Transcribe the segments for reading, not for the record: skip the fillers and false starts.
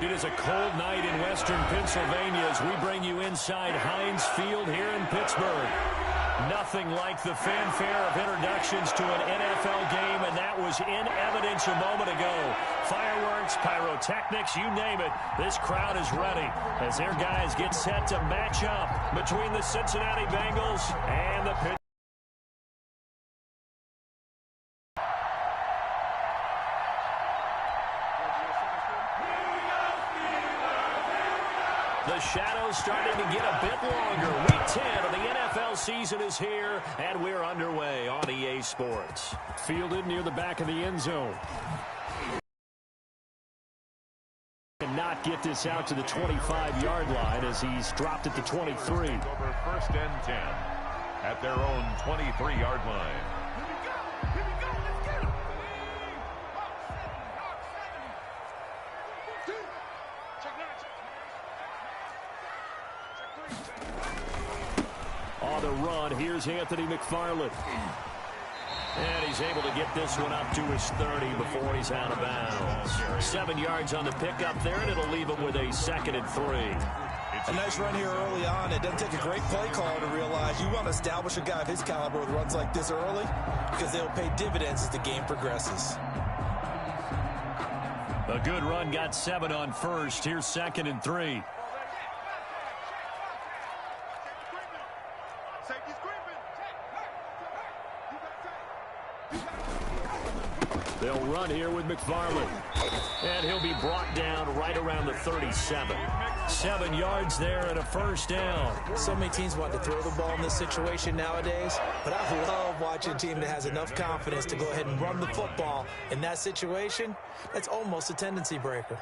It is a cold night in western Pennsylvania as we bring you inside Heinz Field here in Pittsburgh. Nothing like the fanfare of introductions to an NFL game, and that was in evidence a moment ago. Fireworks, pyrotechnics, you name it. This crowd is ready as their guys get set to match up between the Cincinnati Bengals and the Pittsburgh. The shadow's starting to get a bit longer. Week 10 of the NFL season is here, and we're underway on EA Sports. Fielded near the back of the end zone. Cannot get this out to the 25-yard line as he's dropped it to 23. Over 1st and 10 at their own 23-yard line. On the run, here's Anthony McFarland. And he's able to get this one up to his 30 before he's out of bounds. 7 yards on the pickup there, and it'll leave him with a 2nd and 3. A nice run here early on. It doesn't take a great play caller to realize you want to establish a guy of his caliber with runs like this early because they'll pay dividends as the game progresses. A good run, got 7 on first. Here's 2nd and 3. They'll run here with McFarland. And he'll be brought down right around the 37. 7 yards there and a 1st down. So many teams want to throw the ball in this situation nowadays, but I love watching a team that has enough confidence to go ahead and run the football. In that situation, that's almost a tendency breaker.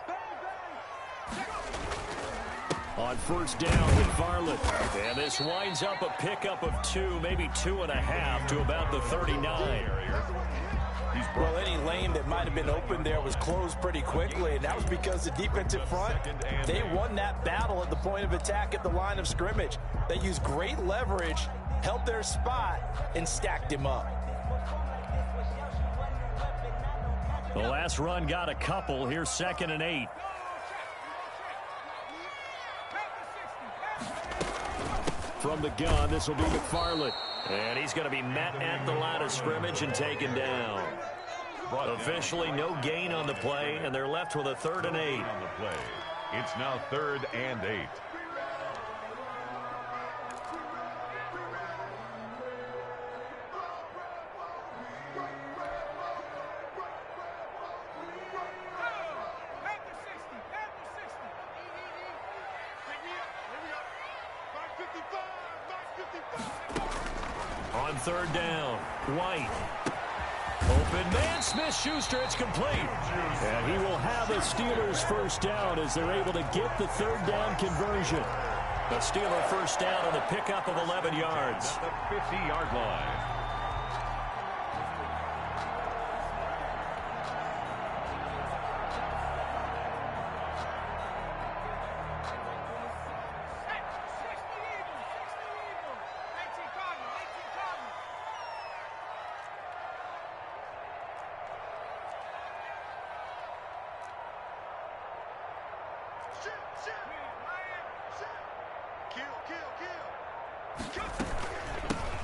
On 1st down, McFarland. And this winds up a pickup of 2, maybe 2.5 to about the 39. Well, any lane that might have been open there was closed pretty quickly, and that was because the defensive front, they won that battle at the point of attack at the line of scrimmage. They used great leverage, held their spot, and stacked him up. The last run got a couple. Here's 2nd and 8. From the gun, this will be McFarland. And he's going to be met at the line of scrimmage and taken down. Officially no gain on the play, and they're left with a 3rd and 8. On the play. It's now 3rd and 8. On 3rd down, White. Open man, Smith-Schuster, it's complete. And he will have a Steelers 1st down as they're able to get the 3rd down conversion. The Steeler 1st down on the pickup of 11 yards. At the 50-yard line.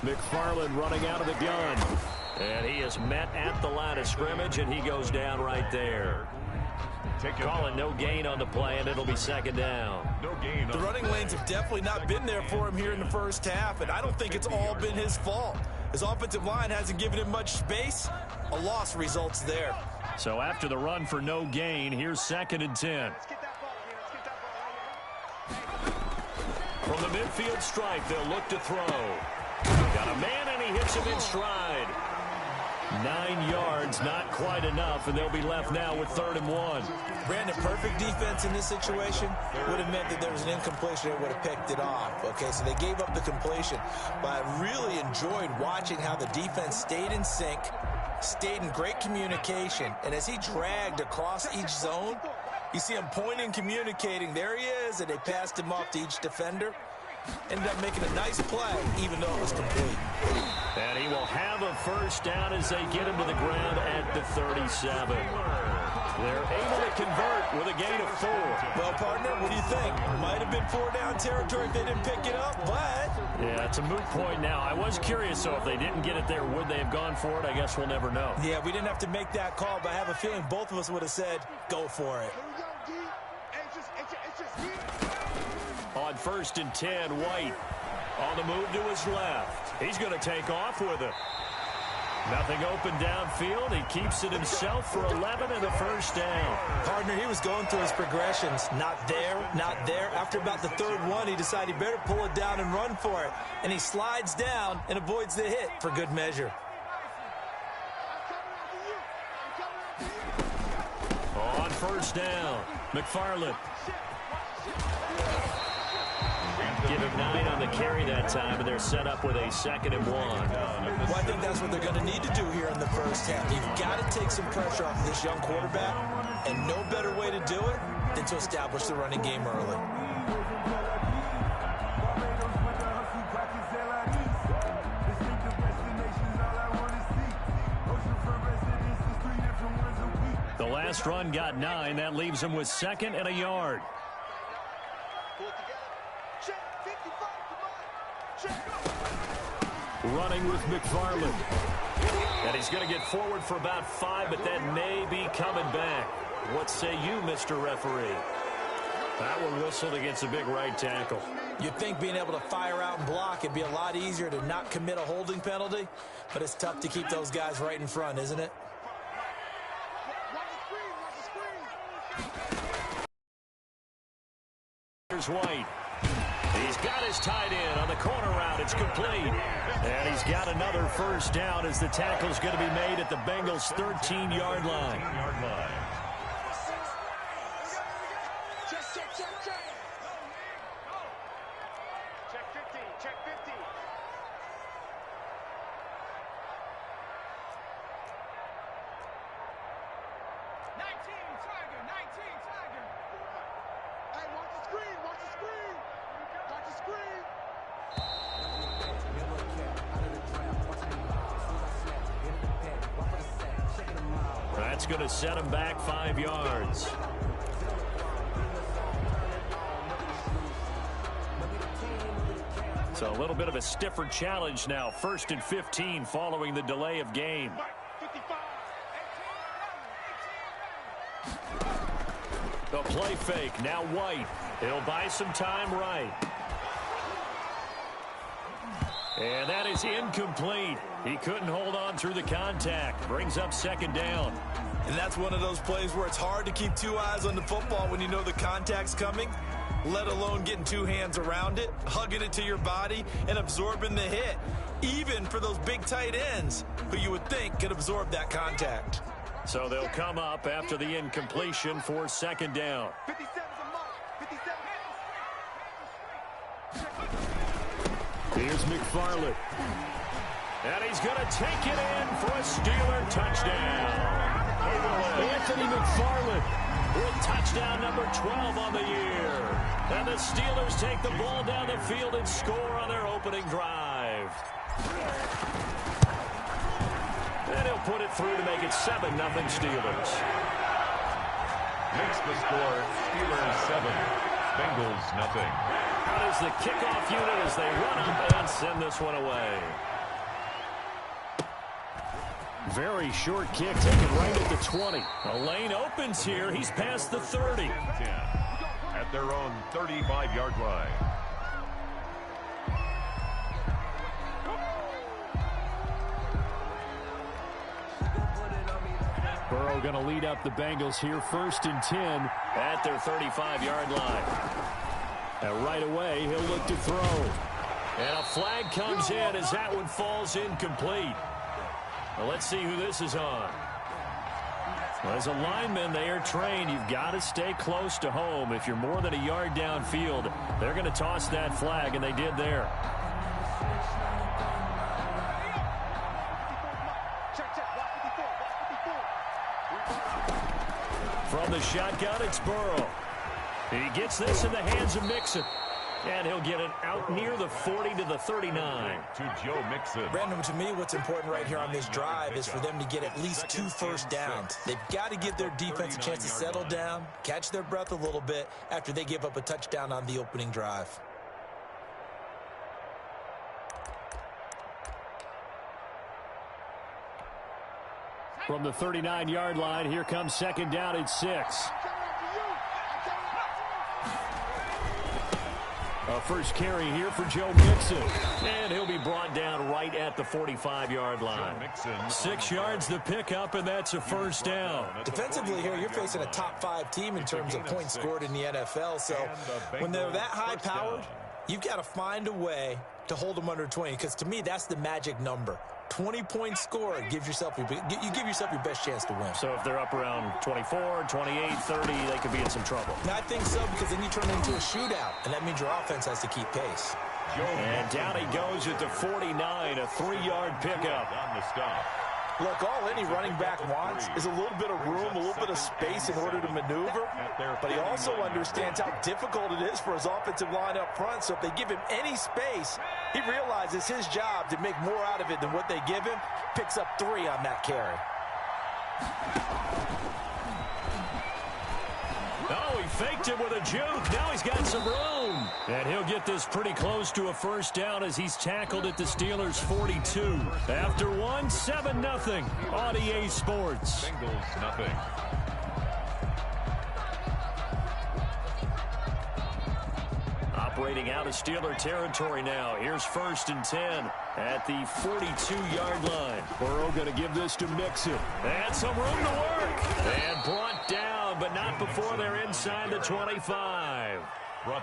McFarland running out of the gun. And he is met at the line of scrimmage, and he goes down right there. Calling no gain on the play, and it'll be 2nd down. No gain. The running lanes have definitely not been there for him here in the 1st half, and I don't think it's all been his fault. His offensive line hasn't given him much space. A loss results there. So after the run for no gain, here's 2nd and 10. From the midfield stripe, they'll look to throw. Got a man, and he hits him in stride. 9 yards, not quite enough, and they'll be left now with 3rd and 1. Brandon, perfect defense in this situation would have meant that there was an incompletion that would have picked it off. Okay, so they gave up the completion, but I really enjoyed watching how the defense stayed in sync, stayed in great communication, and as he dragged across each zone, you see him pointing, communicating. There he is, and they passed him off to each defender. Ended up making a nice play, even though it was complete. And he will have a first down as they get him to the ground at the 37. They're able to convert with a gain of 4. Well, partner, what do you think? Might have been 4-down territory if they didn't pick it up, but... Yeah, it's a moot point now. I was curious, so if they didn't get it there, would they have gone for it? I guess we'll never know. Yeah, we didn't have to make that call, but I have a feeling both of us would have said, go for it. On 1st and 10, White on the move to his left. He's going to take off with it. Nothing open downfield. He keeps it himself for 11 and a first down. Partner, he was going through his progressions. Not there, not there. After about the 3rd one, he decided he better pull it down and run for it. And he slides down and avoids the hit for good measure. On 1st down, McFarland. Give him 9 on the carry that time, and they're set up with a 2nd and 1. Well, I think that's what they're going to need to do here in the first half. You've got to take some pressure off of this young quarterback, and no better way to do it than to establish the running game early. The last run got 9. That leaves him with 2nd and a yard. Running with McFarland. And he's going to get forward for about 5, but that may be coming back. What say you, Mr. Referee? That one whistled against a big right tackle. You'd think being able to fire out and block it'd be a lot easier to not commit a holding penalty, but it's tough to keep those guys right in front, isn't it? Here's White. He's got his tight end on the corner route. It's complete. And he's got another first down as the tackle's going to be made at the Bengals' 13-yard line. Check 15, check 15. 19, Tiger, 19, Tiger. Hey, watch the screen, watch the screen. Watch the screen. That's going to set him back 5 yards. So a little bit of a stiffer challenge now. 1st and 15 following the delay of game. The play fake. Now White. He'll buy some time right. And that is incomplete. He couldn't hold on through the contact. Brings up 2nd down. And that's one of those plays where it's hard to keep 2 eyes on the football when you know the contact's coming, let alone getting 2 hands around it, hugging it to your body, and absorbing the hit, even for those big tight ends who you would think could absorb that contact. So they'll come up after the incompletion for 2nd down. 57's a mark. 57. Here's McFarland. And he's going to take it in for a Steeler touchdown. Anthony McFarland with touchdown number 12 on the year. And the Steelers take the ball down the field and score on their opening drive. And he'll put it through to make it 7-0 Steelers. Makes the score Steelers 7, Bengals nothing. Out is the kickoff unit as they run up and send this one away. Very short kick, taken right at the 20. A lane opens here. He's past the 30. 10 at their own 35-yard line. Burrow going to lead up the Bengals here, 1st and 10 at their 35-yard line. And right away, he'll look to throw. And a flag comes in as that one falls incomplete. Well, let's see who this is on. Well, as a lineman, they are trained. You've got to stay close to home. If you're more than a yard downfield, they're going to toss that flag, and they did there. From the shotgun, it's Burrow. He gets this in the hands of Mixon. And he'll get it out near the 40 to the 39. To Joe Mixon. Brandon, to me, what's important right here on this drive is for them to get at least 2 first downs. They've got to give their defense a chance to settle down, catch their breath a little bit after they give up a touchdown on the opening drive. From the 39-yard line, here comes second down at 6. A first carry here for Joe Mixon. And he'll be brought down right at the 45-yard line. 6 yards the pickup, and that's a first down. Defensively here, you're facing a top 5 team in terms of points scored in the NFL. So when they're that high-powered, you've got to find a way to hold them under 20, because to me, that's the magic number. 20 points scored, you give yourself your best chance to win. So if they're up around 24, 28, 30, they could be in some trouble. I think so, because then you turn it into a shootout, and that means your offense has to keep pace. And down he goes at the 49, a 3-yard pickup. On the stop. Look, all any running back wants is a little bit of room, a little bit of space in order to maneuver. But he also understands how difficult it is for his offensive line up front. So if they give him any space, he realizes his job to make more out of it than what they give him. Picks up 3 on that carry. Oh, he faked it with a juke. Now he's got some room. And he'll get this pretty close to a first down as he's tackled at the Steelers' 42. After 1, 7-0 on EA Sports. Bengals nothing. Operating out of Steeler territory now. Here's 1st and 10 at the 42-yard line. Burrow going to give this to Mixon. And some room to work. And brought down, but not before they're inside the 25.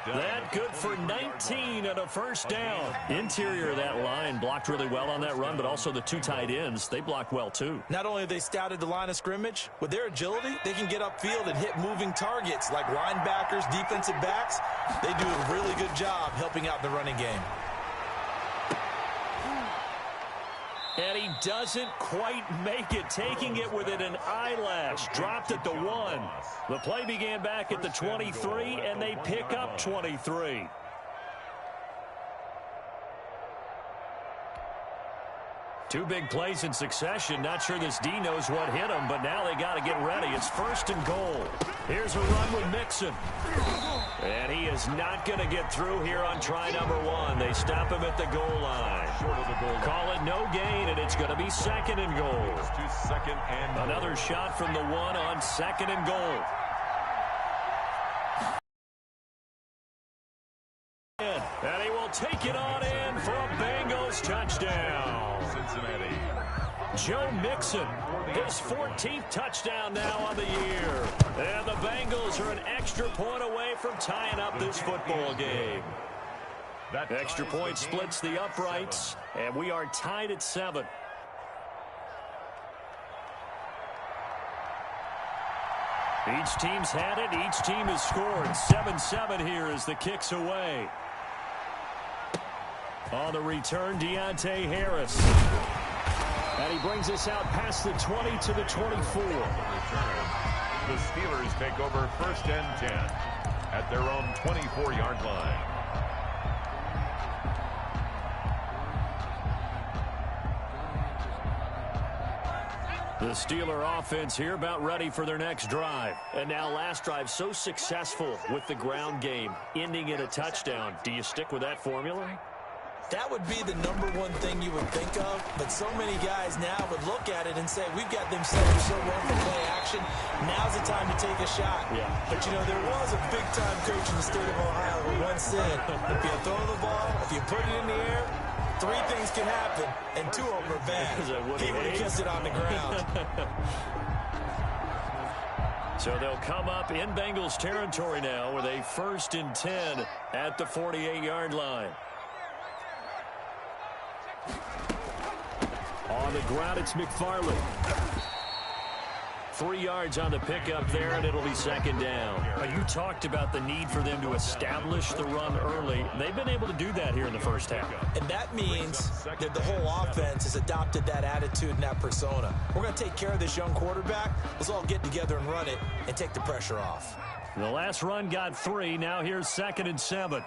That good for 19 and a first down. Interior of that line blocked really well on that run, but also the 2 tight ends, they blocked well too. Not only have they scouted the line of scrimmage, with their agility, they can get upfield and hit moving targets like linebackers, defensive backs. They do a really good job helping out the running game. And he doesn't quite make it, taking it within an eyelash. Dropped at the 1. The play began back at the 23, and they pick up 23. Two big plays in succession. Not sure this D knows what hit him, but now they got to get ready. It's 1st and goal. Here's a run with Mixon. And he is not going to get through here on try number 1. They stop him at the goal line. Call it no gain, and it's going to be 2nd and goal. Another shot from the 1 on 2nd and goal. And he will take it on in for a Bengals touchdown. Cincinnati. Joe Mixon, his 14th touchdown now on the year. And the Bengals are an extra point away from tying up this football game. That extra point splits the uprights, and we are tied at 7. Each team's had it. Each team has scored. 7-7 here as the kick's away. On the return, Deontay Harris. And he brings us out past the 20 to the 24. The Steelers take over 1st and 10 at their own 24-yard line. The Steeler offense here about ready for their next drive. And now last drive so successful with the ground game, ending in a touchdown. Do you stick with that formula? That would be the number 1 thing you would think of, but so many guys now would look at it and say, we've got them set up so well for play action. Now's the time to take a shot. Yeah. But, you know, there was a big-time coach in the state of Ohio who once said, if you throw the ball, if you put it in the air, 3 things can happen, and 2 of them are bad. He would have kissed it on the ground. So they'll come up in Bengals territory now with a 1st and 10 at the 48-yard line. On the ground, it's McFarland. 3 yards on the pickup there, and it'll be 2nd down. You talked about the need for them to establish the run early. They've been able to do that here in the first half. And that means that the whole offense has adopted that attitude and that persona. We're going to take care of this young quarterback. Let's all get together and run it and take the pressure off. The last run got 3. Now here's 2nd and 7.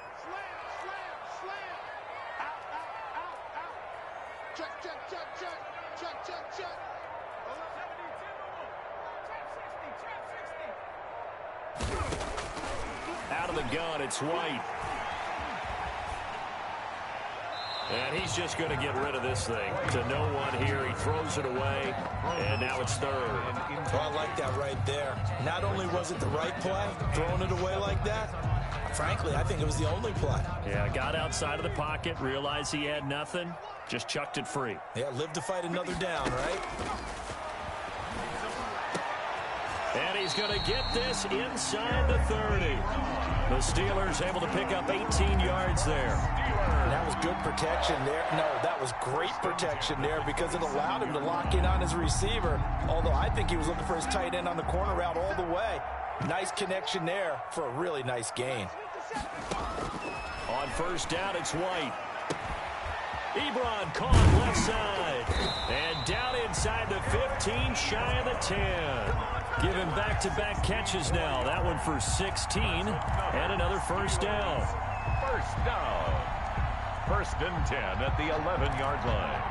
from the gun. It's White. And he's just going to get rid of this thing. To no one here. He throws it away. And now it's third. Well, I like that right there. Not only was it the right play, throwing it away like that, frankly, I think it was the only play. Yeah, got outside of the pocket, realized he had nothing, just chucked it free. Yeah, live to fight another down, right? And he's going to get this inside the 30. The Steelers able to pick up 18 yards there. And that was good protection there. No, that was great protection there because it allowed him to lock in on his receiver. Although I think he was looking for his tight end on the corner route all the way. Nice connection there for a really nice gain. On first down, it's White. Ebron caught left side. And down inside the 15, shy of the 10. Give him back-to-back catches now. That one for 16. And another first down. First down. First and 10 at the 11-yard line.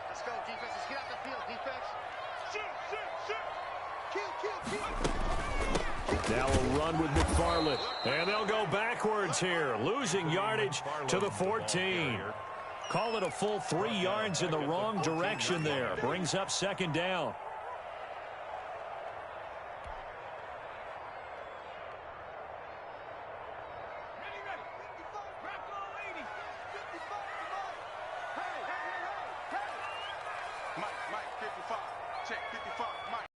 Let's go, defense. Let's get out the field, defense. Shoot. Kill. Now a run with McFarland. And they'll go backwards here. Losing yardage to the 14. Call it a full 3 yards in the wrong direction there. Brings up second down. Mike, 55. Check, 55. Mike.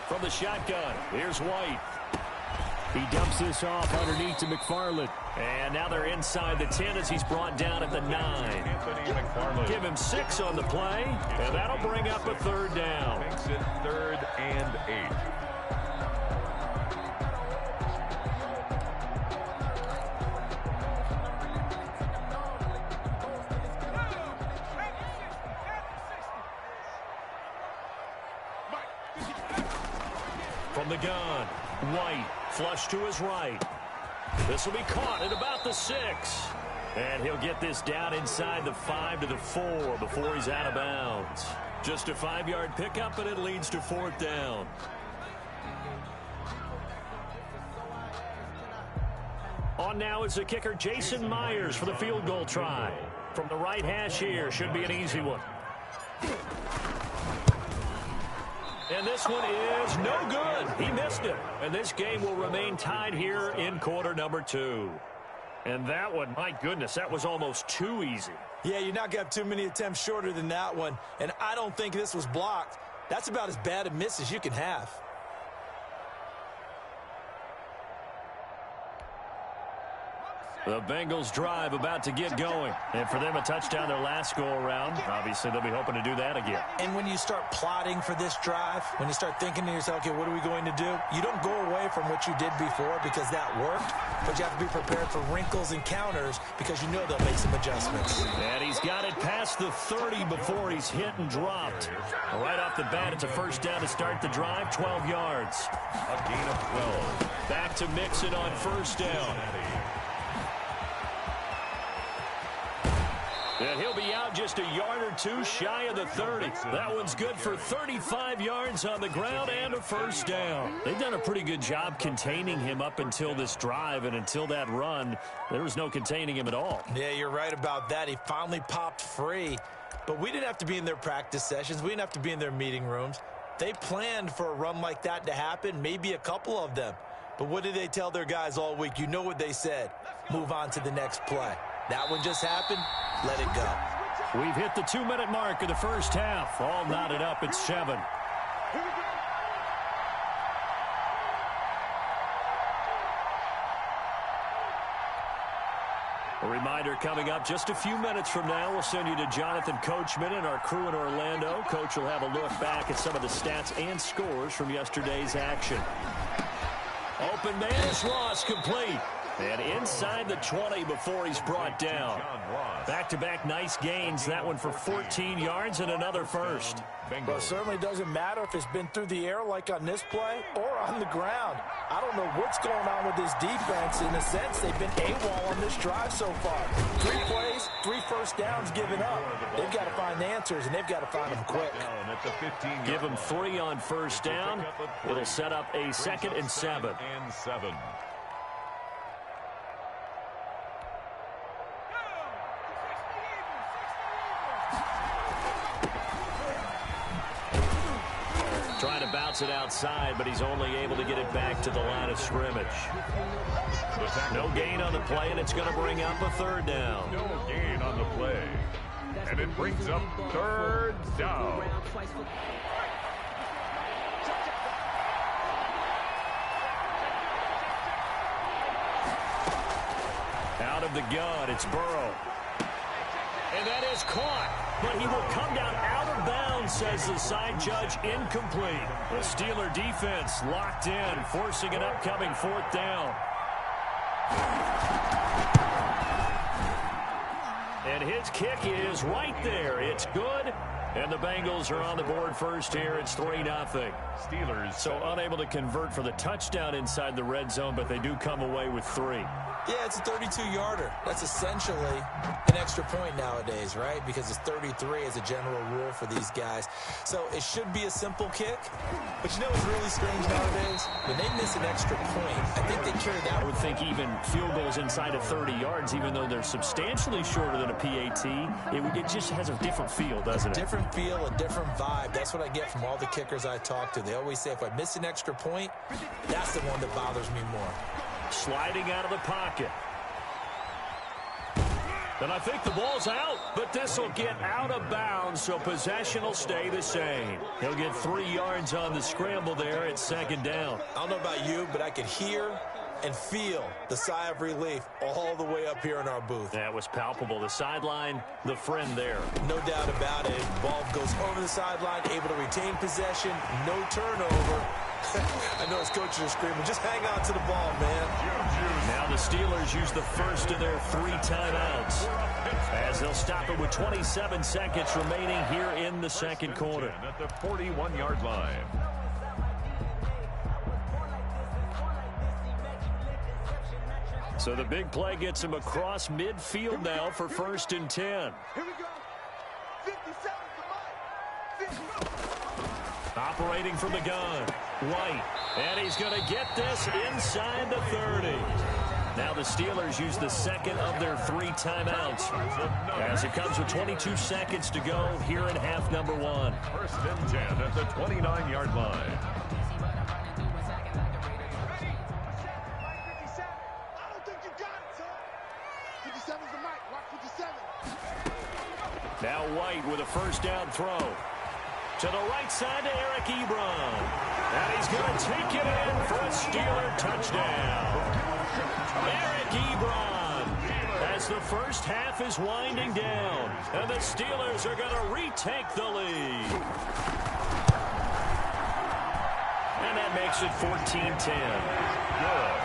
From the shotgun, here's White. He dumps this off underneath to McFarland. And now they're inside the 10 as he's brought down at the 9. Give him 6 on the play, and that'll bring up a third down. Makes it 3rd and 8. From the gun, White, flush to his right. This will be caught at about the 6. And he'll get this down inside the 5 to the 4 before he's out of bounds. Just a 5-yard pickup, and it leads to 4th down. On now is the kicker, Jason Myers, for the field goal try. From the right hash here, should be an easy one. And this one is no good. He missed it. And this game will remain tied here in quarter number 2. And that one, my goodness, that was almost too easy. Yeah, you're not going to have too many attempts shorter than that one. And I don't think this was blocked. That's about as bad a miss as you can have. The Bengals drive about to get going. And for them, a touchdown their last go-around. Obviously, they'll be hoping to do that again. And when you start plotting for this drive, when you start thinking to yourself, okay, what are we going to do? You don't go away from what you did before because that worked, but you have to be prepared for wrinkles and counters because you know they'll make some adjustments. And he's got it past the 30 before he's hit and dropped. Right off the bat, it's a first down to start the drive, 12 yards. A gain of 12. Back to Mixon on first down. And he'll be out just a yard or two shy of the 30. That one's good for 35 yards on the ground and a first down. They've done a pretty good job containing him up until this drive, and until that run, there was no containing him at all. Yeah, you're right about that. He finally popped free. But we didn't have to be in their practice sessions. We didn't have to be in their meeting rooms. They planned for a run like that to happen, maybe a couple of them. But what did they tell their guys all week? You know what they said. Move on to the next play. That one just happened. Let it go. We've hit the 2-minute mark of the first half. All knotted up at 7. A reminder coming up just a few minutes from now. We'll send you to Jonathan Coachman and our crew in Orlando. Coach will have a look back at some of the stats and scores from yesterday's action. Open man is Ross, complete. And inside the 20 before he's brought down. Back-to-back nice gains. That one for 14 yards and another first. Well, it certainly doesn't matter if it's been through the air like on this play or on the ground. I don't know what's going on with this defense. In a sense, they've been AWOL on this drive so far. 3 plays, 3 first downs given up. They've got to find answers, and they've got to find them quick. Give them 3 on first down. It'll set up a 2nd and 7. Trying to bounce it outside, but he's only able to get it back to the line of scrimmage. No gain on the play, and it's going to bring up a 3rd down. No gain on the play. And it brings up 3rd down. Out of the gun, it's Burrow. And that is caught, but he will come down out of bounds, says the side judge. Incomplete. The Steeler defense locked in, forcing an upcoming 4th down. And his kick is right there. It's good. And the Bengals are on the board first here. It's 3-0. Steelers. So unable to convert for the touchdown inside the red zone, but they do come away with 3. Yeah, it's a 32-yarder. That's essentially an extra point nowadays, right? Because it's 33 as a general rule for these guys. So it should be a simple kick. But you know what's really strange nowadays? When they miss an extra point, I think they carry that. I would think even field goals inside of 30 yards, even though they're substantially shorter than a PAT, it just has a different feel, doesn't it? Different feel, a different vibe. That's what I get from all the kickers I talk to. They always say if I miss an extra point, that's the one that bothers me more. Sliding out of the pocket. And I think the ball's out, but this will get out of bounds, so possession will stay the same. He'll get 3 yards on the scramble there at 2nd down. I don't know about you, but I could hear and feel the sigh of relief all the way up here in our booth. That was palpable. The sideline, the friend there. No doubt about it. Ball goes over the sideline, able to retain possession, no turnover. I know his coaches are screaming, just hang on to the ball, man. Now the Steelers use the first of their 3 timeouts, as they'll stop it with 27 seconds remaining here in the 2nd quarter. At the 41-yard line. So the big play gets him across midfield now for 1st and 10. Here we go. 57 to Mike. Operating from the gun, White, and he's going to get this inside the 30. Now the Steelers use the 2nd of their 3 timeouts, as it comes with 22 seconds to go here in half number 1. 1st and 10 at the 29-yard line. Now White with a 1st down throw. To the right side to Eric Ebron. And he's going to take it in for a Steeler touchdown. Eric Ebron, as the first half is winding down. And the Steelers are going to retake the lead. And that makes it 14-10. Good.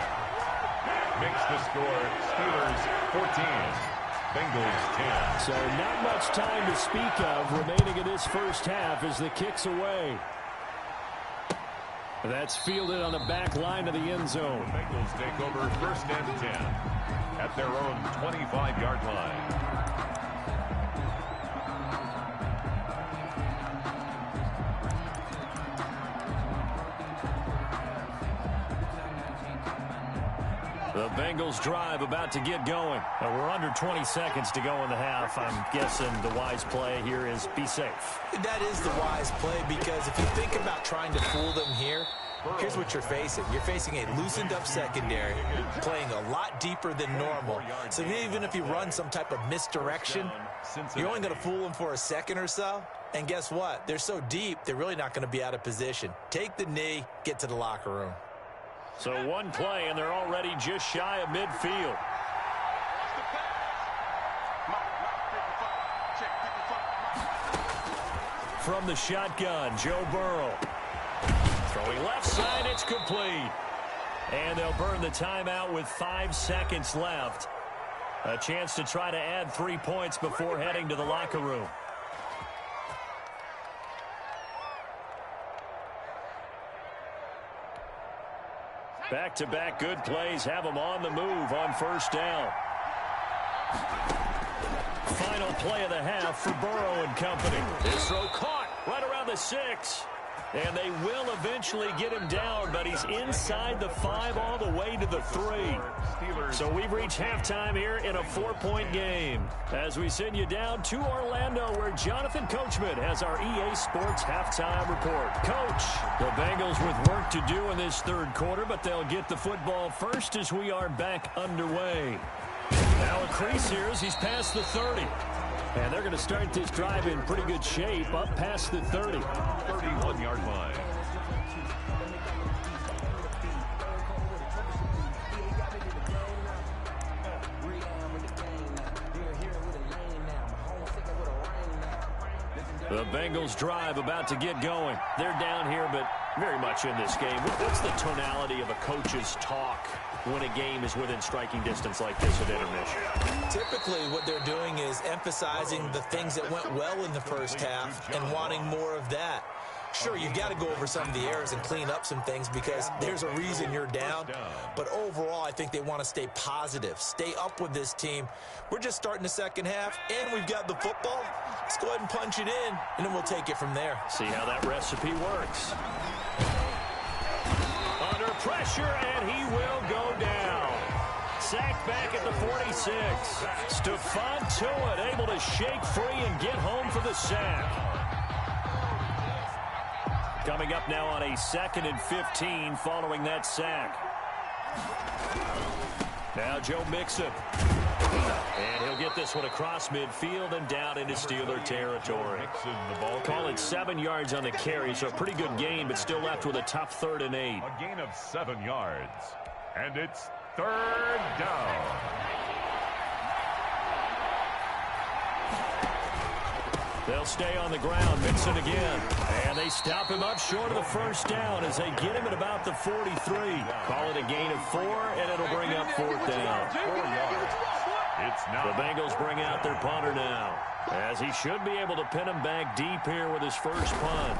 Makes the score Steelers 14. Bengals 10. So not much time to speak of remaining in this first half as the kick's away. That's fielded on the back line of the end zone. The Bengals take over 1st and 10 at their own 25-yard line. The Bengals drive about to get going. We're under 20 seconds to go in the half. I'm guessing the wise play here is be safe. That is the wise play, because if you think about trying to fool them here, here's what you're facing. You're facing a loosened up secondary, playing a lot deeper than normal. So even if you run some type of misdirection, you're only going to fool them for a second or so. And guess what? They're so deep, they're really not going to be out of position. Take the knee, get to the locker room. So one play, and they're already just shy of midfield. From the shotgun, Joe Burrow. Throwing left side, it's complete. And they'll burn the timeout with 5 seconds left. A chance to try to add 3 points before heading to the locker room. Back-to-back good plays have them on the move on first down. Final play of the half for Burrow and company. His throw caught right around the 6. And they will eventually get him down, but he's inside the 5 all the way to the 3. So we've reached halftime here in a 4-point game. As we send you down to Orlando, where Jonathan Coachman has our EA Sports halftime report. Coach, the Bengals with work to do in this third quarter, but they'll get the football first as we are back underway. Now a crease here as he's past the 30. And they're going to start this drive in pretty good shape, up past the 30. 31-yard line. The Bengals drive about to get going. They're down here, but very much in this game. What's the tonality of a coach's talk when a game is within striking distance like this at intermission? Typically, what they're doing is emphasizing the things that went well in the first half and wanting more of that. Sure, you've got to go over some of the errors and clean up some things because there's a reason you're down. But overall, I think they want to stay positive, stay up with this team. We're just starting the second half, and we've got the football. Let's go ahead and punch it in, and then we'll take it from there. See how that recipe works. Under pressure, and he will go down. Sacked back at the 46. Stephon Tuitt able to shake free and get home for the sack. Coming up now on a 2nd and 15 following that sack. Now Joe Mixon. And he'll get this one across midfield and down into Steeler territory. Call it 7 yards on the carry, so a pretty good gain, but still left with a tough 3rd and 8. A gain of 7 yards. And it's 3rd down. They'll stay on the ground. Mixon again. And they stop him up short of the first down as they get him at about the 43. Call it a gain of 4, and it'll bring up 4th down. 4 yards. It's now. The Bengals bring out their punter now, as he should be able to pin him back deep here with his first punt.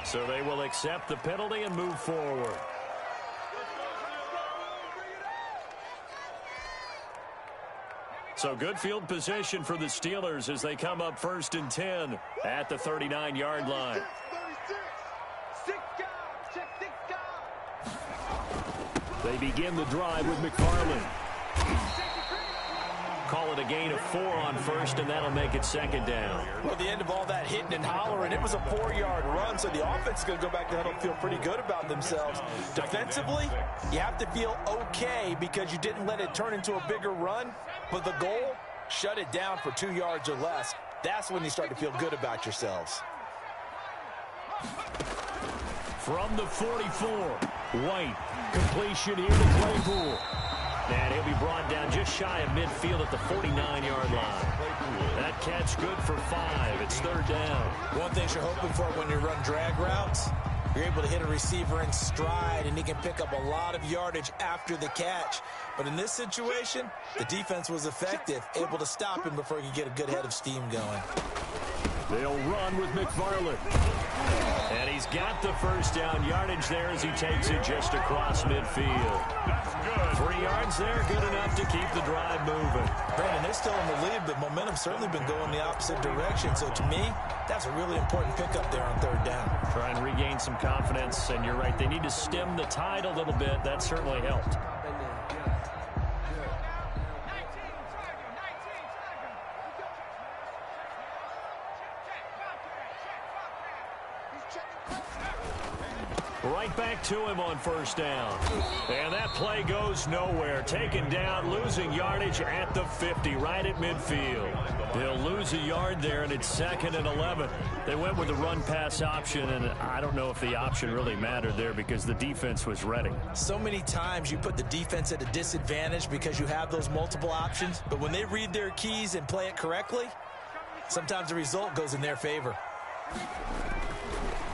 So they will accept the penalty and move forward. So good field position for the Steelers as they come up 1st and 10 at the 39-yard line. They begin the drive with McFarland. Call it a gain of 4 on first, and that'll make it 2nd down. Well, at the end of all that hitting and hollering, it was a 4-yard run, so the offense is going to go back to huddle and feel pretty good about themselves. Defensively, you have to feel okay because you didn't let it turn into a bigger run, but the goal, shut it down for 2 yards or less. That's when you start to feel good about yourselves. From the 44, White, completion here to Claypool. And he'll be brought down just shy of midfield at the 49-yard line. That catch good for 5. It's 3rd down. One thing you're hoping for when you run drag routes, you're able to hit a receiver in stride, and he can pick up a lot of yardage after the catch. But in this situation, the defense was effective, able to stop him before he could get a good head of steam going. They'll run with McFarland. And he's got the first down yardage there as he takes it just across midfield. That's good. 3 yards there, good enough to keep the drive moving. Brandon, they're still in the lead, but momentum's certainly been going the opposite direction. So to me, that's a really important pickup there on 3rd down. Try and regain some confidence, and you're right, they need to stem the tide a little bit. That certainly helped. Right back to him on first down. And that play goes nowhere. Taken down, losing yardage at the 50, right at midfield. They'll lose a yard there, and it's 2nd and 11. They went with the run-pass option, and I don't know if the option really mattered there because the defense was ready. So many times you put the defense at a disadvantage because you have those multiple options, but when they read their keys and play it correctly, sometimes the result goes in their favor.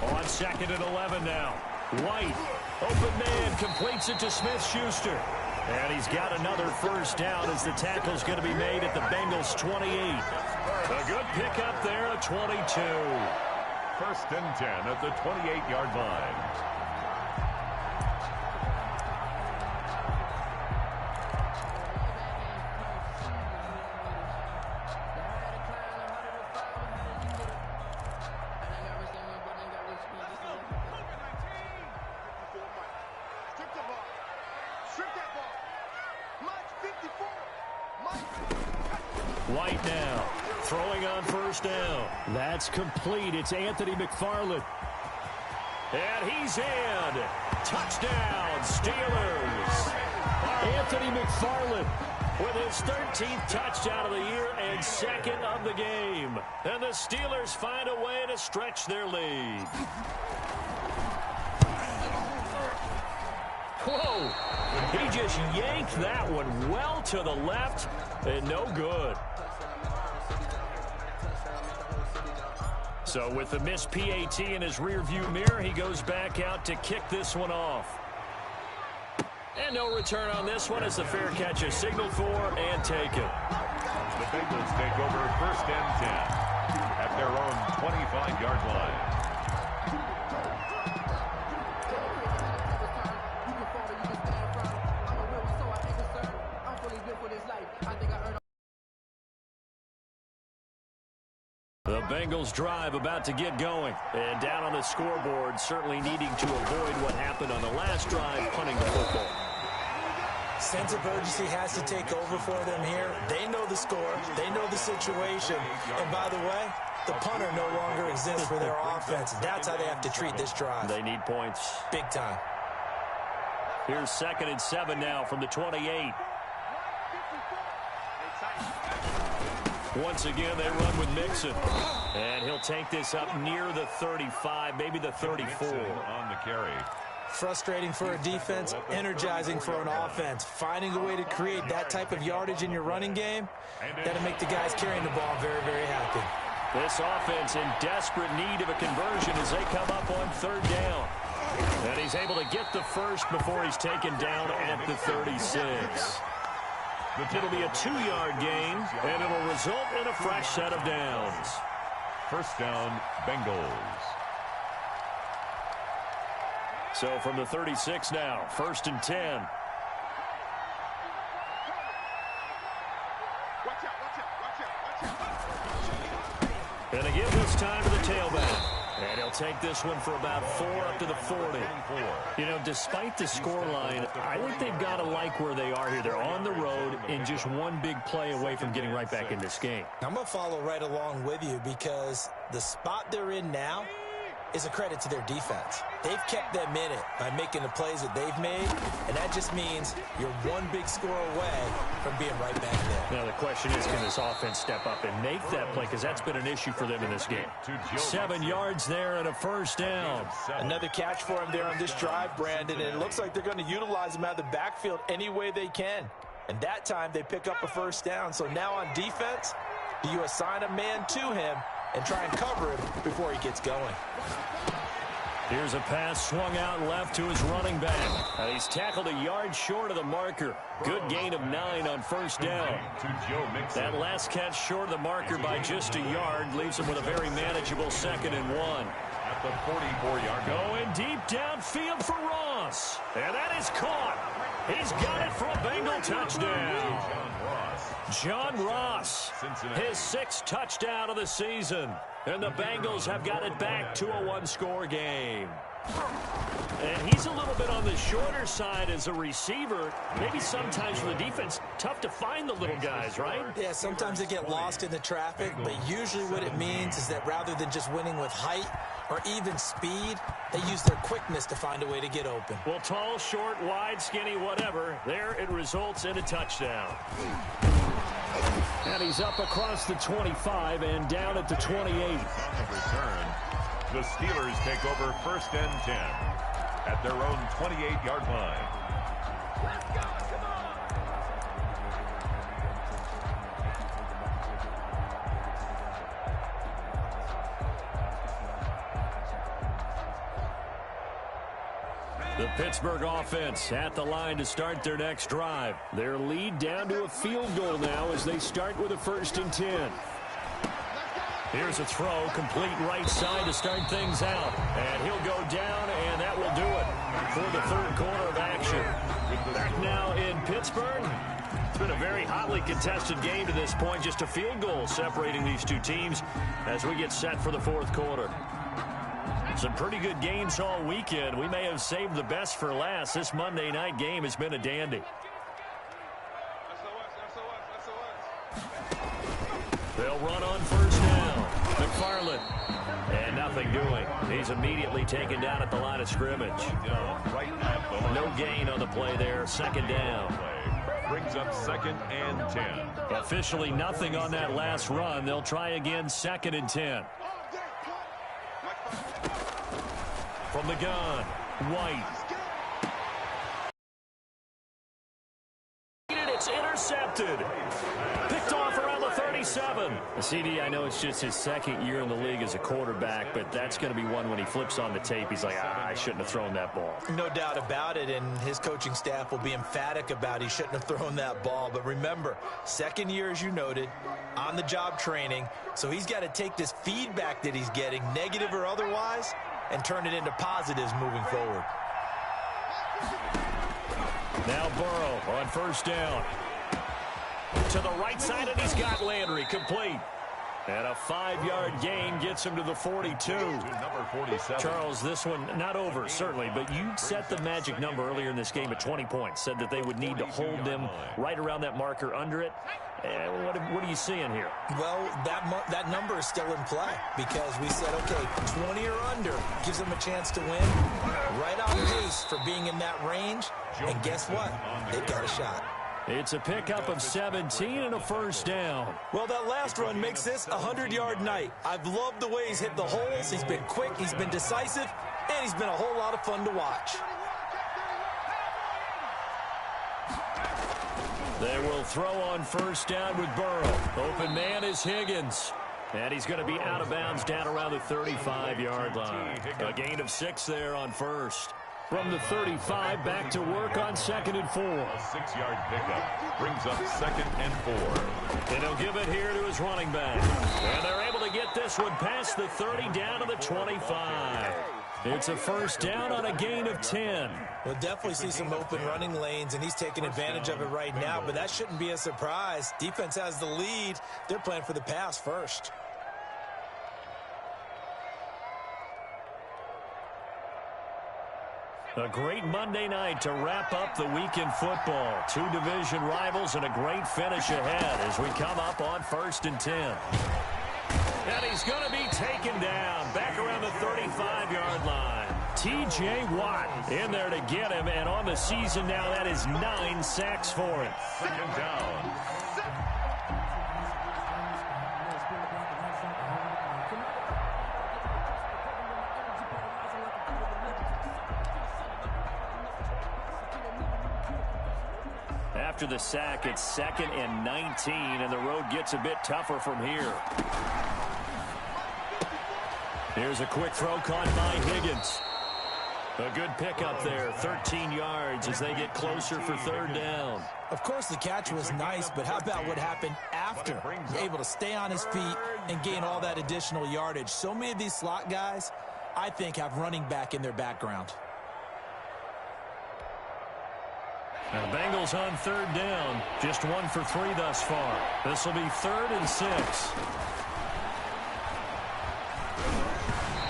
On 2nd and 11 now. White, open man, completes it to Smith-Schuster. And he's got another first down as the tackle's going to be made at the Bengals' 28. A good pickup there at 22. 1st and 10 at the 28-yard line. White now, throwing on first down. That's complete. It's Anthony McFarland. And he's in. Touchdown, Steelers. Anthony McFarland with his 13th touchdown of the year and 2nd of the game. And the Steelers find a way to stretch their lead. Whoa. He just yanked that one well to the left and no good. So with the missed PAT in his rearview mirror, he goes back out to kick this one off. And no return on this one as the fair catch is signaled for and taken. The Bengals take over 1st and 10 at their own 25-yard line. The Bengals drive about to get going. And down on the scoreboard, certainly needing to avoid what happened on the last drive, punting the football. Sense of urgency has to take over for them here. They know the score. They know the situation. And by the way, the punter no longer exists for their offense. That's how they have to treat this drive. They need points. Big time. Here's 2nd and 7 now from the 28. Once again, they run with Mixon. And he'll take this up near the 35, maybe the 34. On the carry. Frustrating for a defense, energizing for an offense. Finding a way to create that type of yardage in your running game, that'll make the guys carrying the ball very, very happy. This offense in desperate need of a conversion as they come up on 3rd down. And he's able to get the first before he's taken down at the 36. It'll be a 2-yard gain, and it'll result in a fresh set of downs. 1st down, Bengals. So from the 36 now, 1st and 10. And again this time to the tailback. And he'll take this one for about 4 up to the 40. You know, despite the scoreline, I think they've got to like where they are here. They're on the road and just one big play away from getting right back in this game. I'm going to follow right along with you because the spot they're in now is a credit to their defense. They've kept them in it by making the plays that they've made, and that just means you're one big score away from being right back there. Now the question is, can this offense step up and make that play? Because that's been an issue for them in this game. 7 yards there and a first down. Another catch for him there on this drive, Brandon, and it looks like they're going to utilize him out of the backfield any way they can. And that time they pick up a first down. So now on defense, do you assign a man to him and try and cover him before he gets going? Here's a pass swung out left to his running back. He's tackled a yard short of the marker. Good gain of 9 on first down. That last catch short of the marker by just a yard leaves him with a very manageable 2nd and 1. At the 44-yard going deep downfield for Ross. And that is caught. He's got it for a Bengal touchdown. John Ross, his 6th touchdown of the season. And the Bengals have got it back to a 1-score game. And he's a little bit on the shorter side as a receiver. Maybe sometimes for the defense, tough to find the little guys, right? Yeah, sometimes they get lost in the traffic, but usually what it means is that rather than just winning with height or even speed, they use their quickness to find a way to get open. Well, tall, short, wide, skinny, whatever, there it results in a touchdown. And he's up across the 25 and down at the 28. On the return, the Steelers take over 1st and 10 at their own 28-yard line. Let's go, come on! The Pittsburgh offense at the line to start their next drive. Their lead down to a field goal now as they start with a 1st and 10. Here's a throw, complete right side to start things out. And he'll go down, and that will do it for the 3rd quarter of action. Back now in Pittsburgh. It's been a very hotly contested game to this point. Just a field goal separating these two teams as we get set for the 4th quarter. Some pretty good games all weekend. We may have saved the best for last. This Monday night game has been a dandy. They'll run on 1st down. McFarland. And nothing doing. He's immediately taken down at the line of scrimmage. No gain on the play there. 2nd down. Brings up 2nd and 10. Officially nothing on that last run. They'll try again 2nd and 10. From the gun, White. It's intercepted. Picked off around the 37. CD, I know it's just his 2nd year in the league as a quarterback, but that's going to be one when he flips on the tape. He's like, I shouldn't have thrown that ball. No doubt about it, and his coaching staff will be emphatic about he shouldn't have thrown that ball. But remember, 2nd year, as you noted, on-the-job training, so he's got to take this feedback that he's getting, negative or otherwise, and turn it into positives moving forward. Now Burrow on 1st down. To the right side, and he's got Landry complete. And a 5-yard gain gets him to the 42. Number 47. Charles, this one not over, certainly, but you set the magic number earlier in this game at 20 points. Said that they would need to hold them right around that marker under it. What are you seeing here? Well, that number is still in play because we said, okay, 20 or under gives them a chance to win. Right on pace for being in that range. And guess what? They've got a shot. It's a pickup of 17 and a 1st down. Well, that last run makes this a 100-yard night. I've loved the way he's hit the holes. He's been quick, he's been decisive, and he's been a whole lot of fun to watch. They will throw on 1st down with Burrow. Open man is Higgins. And he's going to be out of bounds down around the 35-yard line. A gain of 6 there on 1st. From the 35, back to work on 2nd and 4. A 6-yard pickup brings up 2nd and 4. And he'll give it here to his running back. And they're able to get this one past the 30 down to the 25. It's a 1st down on a gain of 10. We'll definitely see some open running lanes, and he's taking advantage of it right now, but that shouldn't be a surprise. Defense has the lead. They're playing for the pass first. A great Monday night to wrap up the week in football. 2 division rivals and a great finish ahead as we come up on 1st and 10. And he's going to be taken down back around the 35-yard line. T.J. Watt in there to get him, and on the season now, that is 9 sacks for him. 2nd down. After the sack, it's 2nd and 19, and the road gets a bit tougher from here. Here's a quick throw caught by Higgins. A good pickup there, 13 yards as they get closer for 3rd down. Of course, the catch was nice, but how about what happened after? He's able to stay on his feet and gain all that additional yardage. So many of these slot guys, I think, have running back in their background. Now, the Bengals on 3rd down. Just 1 for 3 thus far. This will be 3rd and 6.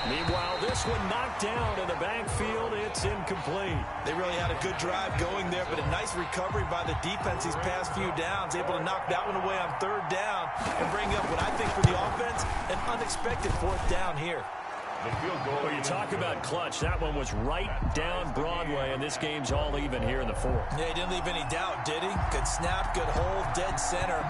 Meanwhile, this one knocked down in the backfield. It's incomplete. They really had a good drive going there, but a nice recovery by the defense these past few downs, able to knock that one away on 3rd down and bring up what I think for the offense, an unexpected 4th down here. Well, you talk about clutch. That one was right down Broadway, and this game's all even here in the 4th. Yeah, he didn't leave any doubt, did he? Good snap, good hold, dead center.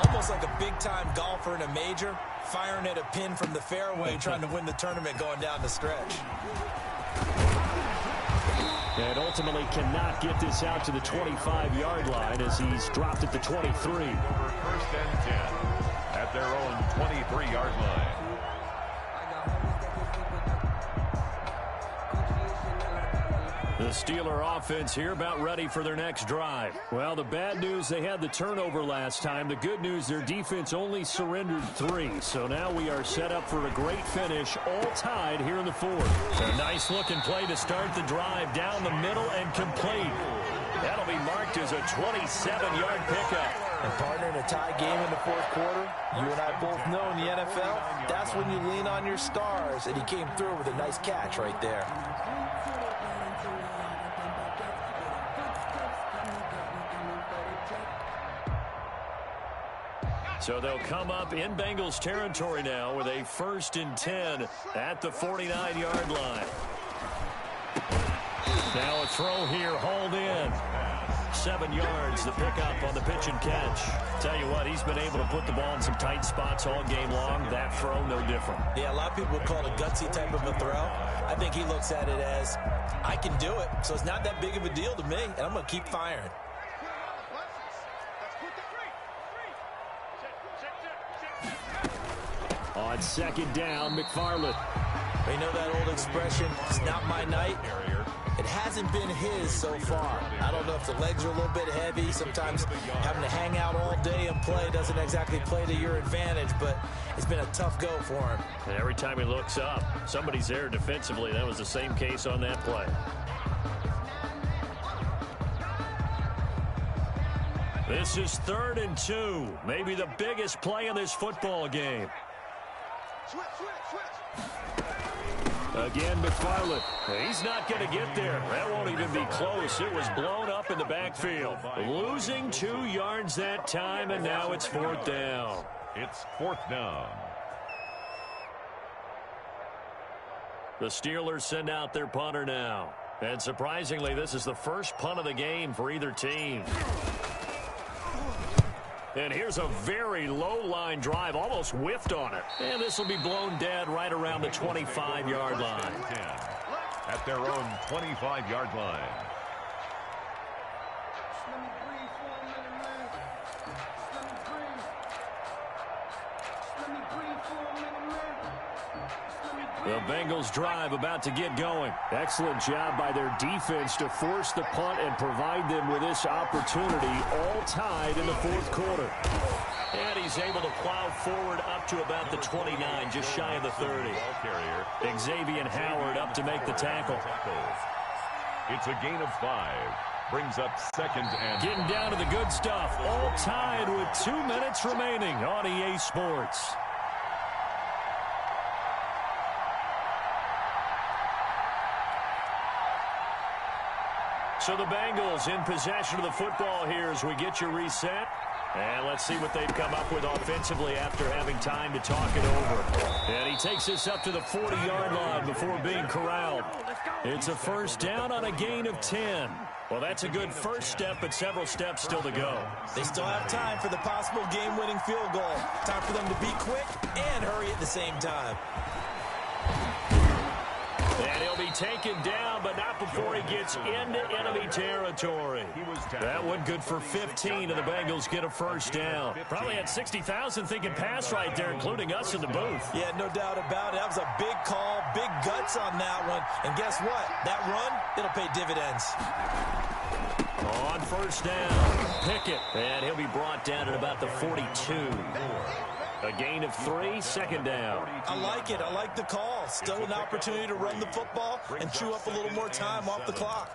Almost like a big-time golfer in a major, firing at a pin from the fairway, trying to win the tournament going down the stretch. And ultimately cannot get this out to the 25-yard line as he's dropped at the 23. Over 1st and 10 at their own 23-yard line. The Steeler offense here about ready for their next drive. Well, the bad news, they had the turnover last time. The good news, their defense only surrendered 3. So now we are set up for a great finish, all tied here in the 4th. A nice-looking play to start the drive down the middle and complete. That'll be marked as a 27-yard pickup. And partner, in a tie game in the 4th quarter, you and I both know in the NFL, that's when you lean on your stars. And he came through with a nice catch right there. So they'll come up in Bengals territory now with a 1st and 10 at the 49-yard line. Now a throw here, hauled in. 7 yards, the pickup on the pitch and catch. Tell you what, he's been able to put the ball in some tight spots all game long. That throw, no different. Yeah, a lot of people would call it a gutsy type of a throw. I think he looks at it as, I can do it, so it's not that big of a deal to me, and I'm going to keep firing. On 2nd down, McFarland. You know that old expression, it's not my night? It hasn't been his so far. I don't know if the legs are a little bit heavy. Sometimes having to hang out all day and play doesn't exactly play to your advantage, but it's been a tough go for him. And every time he looks up, somebody's there defensively. That was the same case on that play. This is 3rd and 2. Maybe the biggest play in this football game. Again, McFarland. He's not going to get there. That won't even be close. It was blown up in the backfield. Losing 2 yards that time, and now it's 4th down. It's 4th down. The Steelers send out their punter now. And surprisingly, this is the first punt of the game for either team. And here's a very low-line drive, almost whiffed on it. And this will be blown dead right around the 25-yard line. At their own 25-yard line. The Bengals drive about to get going. Excellent job by their defense to force the punt and provide them with this opportunity, all tied in the 4th quarter. And he's able to plow forward up to about the 29, just shy of the 30. Xavier Howard up to make the tackle. It's a gain of 5. Brings up 2nd and... Getting down to the good stuff, all tied with 2 minutes remaining on EA Sports. So the Bengals in possession of the football here as we get you reset. And let's see what they've come up with offensively after having time to talk it over. And he takes this up to the 40-yard line before being corralled. It's a 1st down on a gain of 10. Well, that's a good first step, but several steps still to go. They still have time for the possible game-winning field goal. Time for them to be quick and hurry at the same time. And he'll be taken down, but not before he gets into enemy territory. That one good for 15, and the Bengals get a 1st down. Probably had 60,000 thinking pass right there, including us in the booth. Yeah, no doubt about it. That was a big call, big guts on that one. And guess what? That run, it'll pay dividends. On 1st down, Pickett, and he'll be brought down at about the 42. A gain of 3, 2nd down. I like it. I like the call. Still an opportunity to run the football and chew up a little more time off the clock.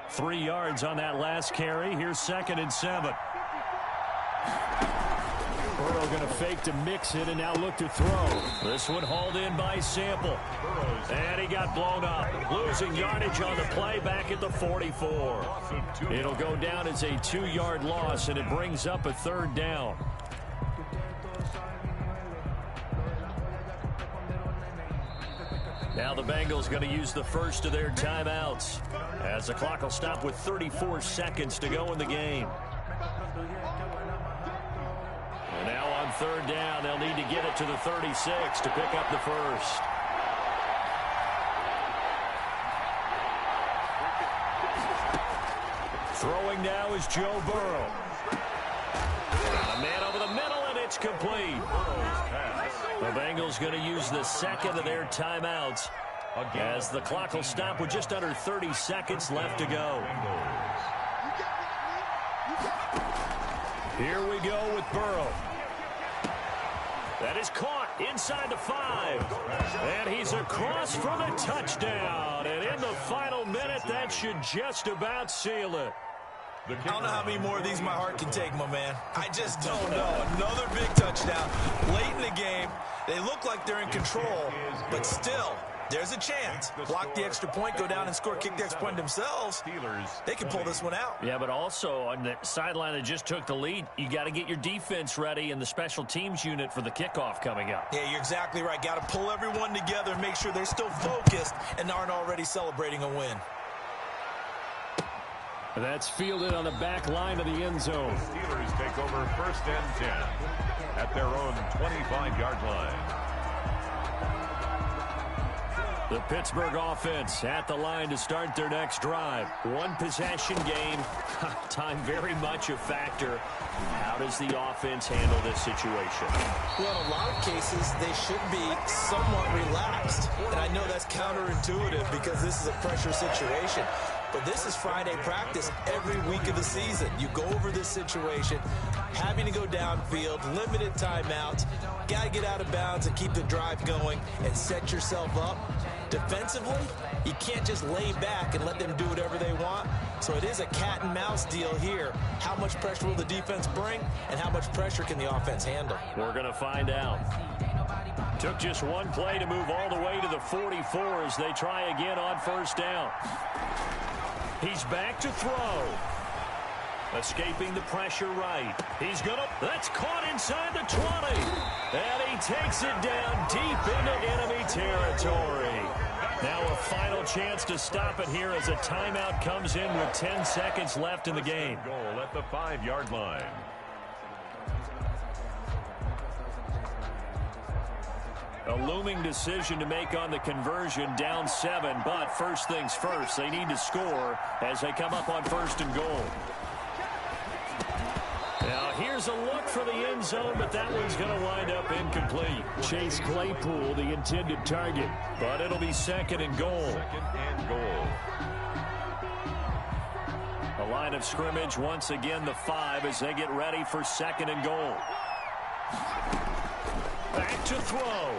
3 yards on that last carry. Here's 2nd and 7. Burrow going to fake to mix it and now look to throw. This one hauled in by Sample. And he got blown up. Losing yardage on the play back at the 44. It'll go down as a 2-yard loss, and it brings up a 3rd down. Now the Bengals going to use the first of their timeouts as the clock will stop with 34 seconds to go in the game. And now on 3rd down, they'll need to get it to the 36 to pick up the first. Throwing now is Joe Burrow. A man over the middle, and it's complete. The Bengals going to use the second of their timeouts as the clock will stop with just under 30 seconds left to go. Here we go with Burrow. That is caught inside the 5. And he's across for the touchdown. And in the final minute, that should just about seal it. I don't know how many more of these my heart can take, my man. I just don't know. Another big touchdown late in the game. They look like they're in control, but still, there's a chance. Block the extra point, go down and score, kick the extra point themselves. They can pull this one out. Yeah, but also on the sideline that just took the lead, you got to get your defense ready and the special teams unit for the kickoff coming up. Yeah, you're exactly right. Got to pull everyone together and make sure they're still focused and aren't already celebrating a win. That's fielded on the back line of the end zone. Steelers take over 1st and 10 at their own 25-yard line. The Pittsburgh offense at the line to start their next drive. 1-possession game. Time very much a factor. How does the offense handle this situation? Well, in a lot of cases, they should be somewhat relaxed. And I know that's counterintuitive because this is a pressure situation. But this is Friday practice every week of the season. You go over this situation, having to go downfield, limited timeouts, got to get out of bounds and keep the drive going and set yourself up. Defensively, you can't just lay back and let them do whatever they want. So it is a cat and mouse deal here. How much pressure will the defense bring and how much pressure can the offense handle? We're going to find out. Took just one play to move all the way to the 44 as they try again on 1st down. He's back to throw. Escaping the pressure right. He's going to... That's caught inside the 20. And he takes it down deep into enemy territory. Now a final chance to stop it here as a timeout comes in with 10 seconds left in the game. Goal at the 5-yard line. A looming decision to make on the conversion, down 7, but first things first, they need to score as they come up on 1st and goal. Now here's a look for the end zone, but that one's going to wind up incomplete. Chase Claypool, the intended target, but it'll be 2nd and goal. 2nd and goal. The line of scrimmage once again the 5 as they get ready for 2nd and goal. Back to throw.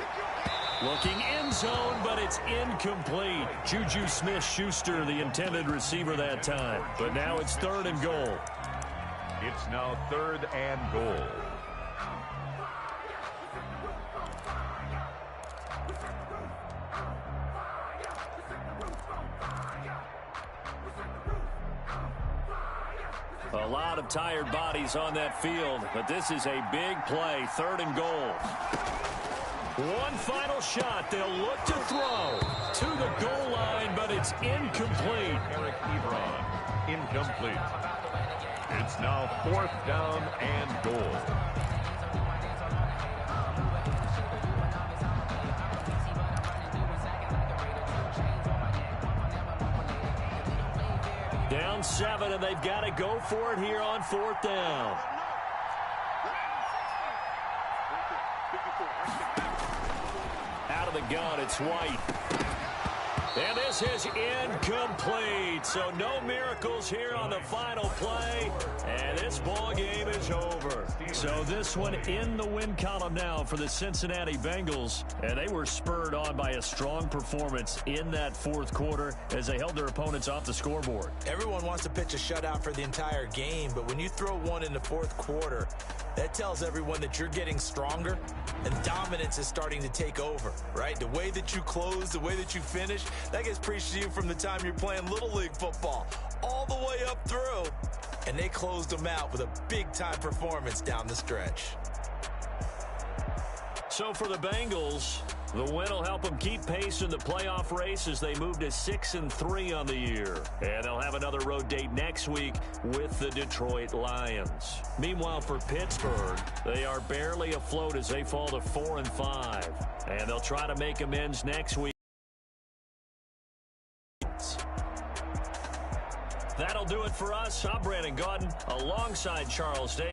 Looking end zone, but it's incomplete. Juju Smith-Schuster, the intended receiver that time. But now it's 3rd and goal. It's now 3rd and goal. A lot of tired bodies on that field, but this is a big play. 3rd and goal. One final shot. They'll look to throw to the goal line, but it's incomplete. Eric Ebron, incomplete. It's now 4th down and goal. Down 7, and they've got to go for it here on 4th down. Out of the gun, it's White. And this is incomplete. So no miracles here on the final play. And this ball game is over. So this one in the win column now for the Cincinnati Bengals. And they were spurred on by a strong performance in that 4th quarter as they held their opponents off the scoreboard. Everyone wants to pitch a shutout for the entire game, but when you throw one in the 4th quarter, That tells everyone that you're getting stronger and dominance is starting to take over, right? The way that you close, the way that you finish, that gets preached to you from the time you're playing Little League football all the way up through. And they closed them out with a big-time performance down the stretch. So for the Bengals, the win will help them keep pace in the playoff race as they move to 6-3 on the year. And they'll have another road date next week with the Detroit Lions. Meanwhile, for Pittsburgh, they are barely afloat as they fall to 4-5. And they'll try to make amends next week. That'll do it for us. I'm Brandon Gaudin alongside Charles Day.